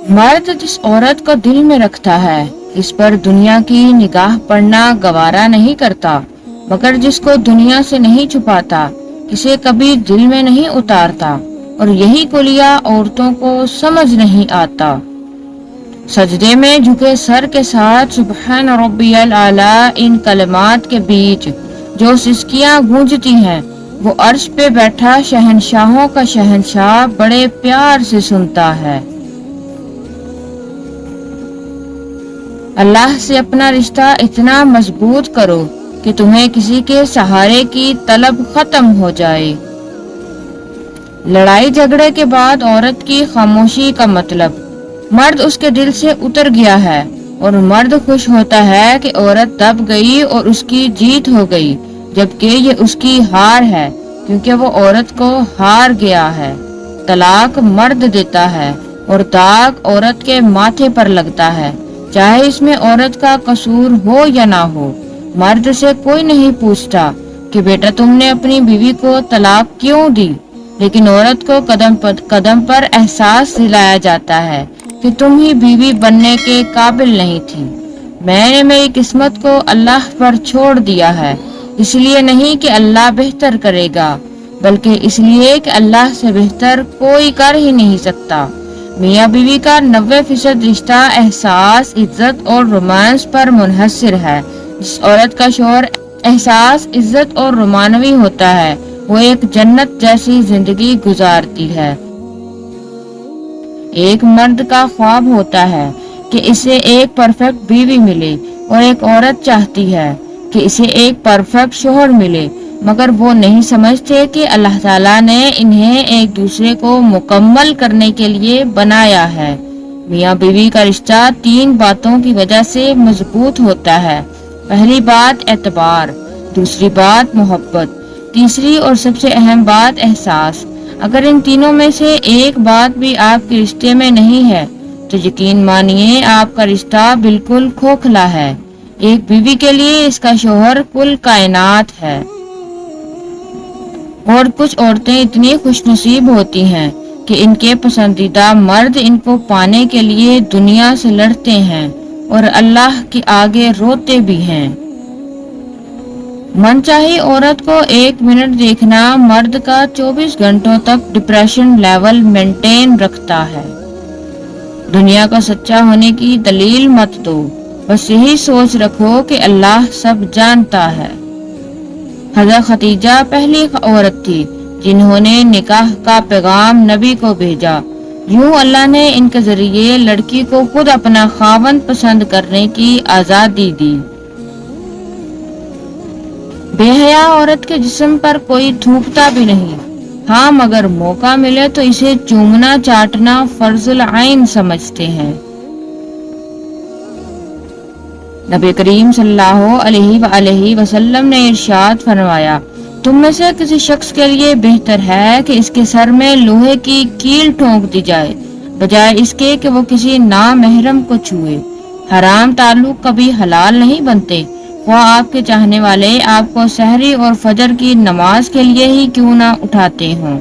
مرد جس عورت کو دل میں رکھتا ہے اس پر دنیا کی نگاہ پڑنا گوارا نہیں کرتا، مگر جس کو دنیا سے نہیں چھپاتا اسے کبھی دل میں نہیں اتارتا، اور یہی کلیہ عورتوں کو سمجھ نہیں آتا۔ سجدے میں جھکے سر کے ساتھ سبحان ربی الاعلی ان کلمات کے بیچ جو سسکیاں گونجتی ہیں وہ عرش پہ بیٹھا شہنشاہوں کا شہنشاہ بڑے پیار سے سنتا ہے۔ اللہ سے اپنا رشتہ اتنا مضبوط کرو کہ تمہیں کسی کے سہارے کی طلب ختم ہو جائے۔ لڑائی جھگڑے کے بعد عورت کی خاموشی کا مطلب مرد اس کے دل سے اتر گیا ہے، اور مرد خوش ہوتا ہے کہ عورت دب گئی اور اس کی جیت ہو گئی، جبکہ یہ اس کی ہار ہے کیونکہ وہ عورت کو ہار گیا ہے۔ طلاق مرد دیتا ہے اور داغ عورت کے ماتھے پر لگتا ہے، چاہے اس میں عورت کا قصور ہو یا نہ ہو۔ مرد سے کوئی نہیں پوچھتا کہ بیٹا تم نے اپنی بیوی کو طلاق کیوں دی، لیکن عورت کو قدم پر احساس دلایا جاتا ہے کہ تم ہی بیوی بننے کے قابل نہیں تھی۔ میں نے میری قسمت کو اللہ پر چھوڑ دیا ہے، اس لیے نہیں کہ اللہ بہتر کرے گا، بلکہ اس لیے کہ اللہ سے بہتر کوئی کر ہی نہیں سکتا۔ میاں بیوی کا 90% رشتہ احساس، عزت اور رومانس پر منحصر ہے۔ جس عورت کا شوہر احساس، عزت اور رومانوی ہوتا ہے وہ ایک جنت جیسی زندگی گزارتی ہے۔ ایک مرد کا خواب ہوتا ہے کہ اسے ایک پرفیکٹ بیوی ملے، اور ایک عورت چاہتی ہے کہ اسے ایک پرفیکٹ شوہر ملے، مگر وہ نہیں سمجھتے کہ اللہ تعالیٰ نے انہیں ایک دوسرے کو مکمل کرنے کے لیے بنایا ہے۔ میاں بیوی کا رشتہ 3 باتوں کی وجہ سے مضبوط ہوتا ہے۔ پہلی بات اعتبار، دوسری بات محبت، تیسری اور سب سے اہم بات احساس۔ اگر ان تینوں میں سے ایک بات بھی آپ کے رشتے میں نہیں ہے تو یقین مانیے آپ کا رشتہ بالکل کھوکھلا ہے۔ ایک بیوی کے لیے اس کا شوہر کل کائنات ہے، اور کچھ عورتیں اتنی خوش نصیب ہوتی ہیں کہ ان کے پسندیدہ مرد ان کو پانے کے لیے دنیا سے لڑتے ہیں اور اللہ کے آگے روتے بھی ہیں۔ منچاہی عورت کو 1 منٹ دیکھنا مرد کا 24 گھنٹوں تک ڈپریشن لیول مینٹین رکھتا ہے۔ دنیا کا سچا ہونے کی دلیل مت دو، بس یہی سوچ رکھو کہ اللہ سب جانتا ہے۔ حضرت خدیجہ پہلی عورت تھی جنہوں نے نکاح کا پیغام نبی کو بھیجا۔ یوں اللہ نے ان کے ذریعے لڑکی کو خود اپنا خاوند پسند کرنے کی آزادی دی۔ بے حیا عورت کے جسم پر کوئی تھوکتا بھی نہیں، ہاں مگر موقع ملے تو اسے چومنا چاٹنا فرض العین سمجھتے ہیں۔ نبی کریم صلی اللہ علیہ وآلہ وسلم نے ارشاد فرمایا، تم میں سے کسی شخص کے لیے بہتر ہے کہ اس کے سر میں لوہے کی کیل ٹھونک دی جائے بجائے اس کے کہ وہ کسی نامحرم کو چھوئے۔ حرام تعلق کبھی حلال نہیں بنتے، خواہ آپ کے چاہنے والے آپ کو سحری اور فجر کی نماز کے لیے ہی کیوں نہ اٹھاتے ہوں۔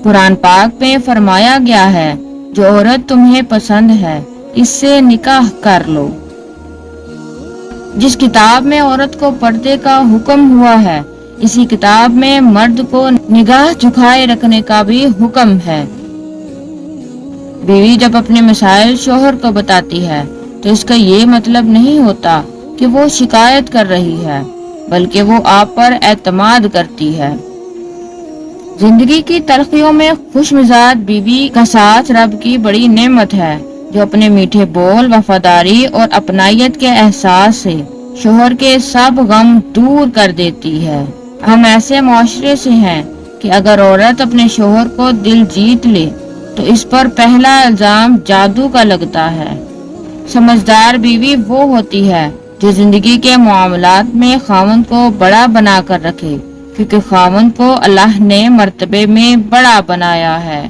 قرآن پاک میں فرمایا گیا ہے، جو عورت تمہیں پسند ہے اس سے نکاح کر لو۔ جس کتاب میں عورت کو پردے کا حکم ہوا ہے، اسی کتاب میں مرد کو نگاہ جھکائے رکھنے کا بھی حکم ہے۔ بیوی جب اپنے مسائل شوہر کو بتاتی ہے تو اس کا یہ مطلب نہیں ہوتا کہ وہ شکایت کر رہی ہے، بلکہ وہ آپ پر اعتماد کرتی ہے۔ زندگی کی تلخیوں میں خوش مزاج بیوی کا ساتھ رب کی بڑی نعمت ہے، جو اپنے میٹھے بول، وفاداری اور اپنائیت کے احساس سے شوہر کے سب غم دور کر دیتی ہے۔ ہم ایسے معاشرے سے ہیں کہ اگر عورت اپنے شوہر کو دل جیت لے تو اس پر پہلا الزام جادو کا لگتا ہے۔ سمجھدار بیوی وہ ہوتی ہے جو زندگی کے معاملات میں خاوند کو بڑا بنا کر رکھے، کیونکہ خاوند کو اللہ نے مرتبے میں بڑا بنایا ہے۔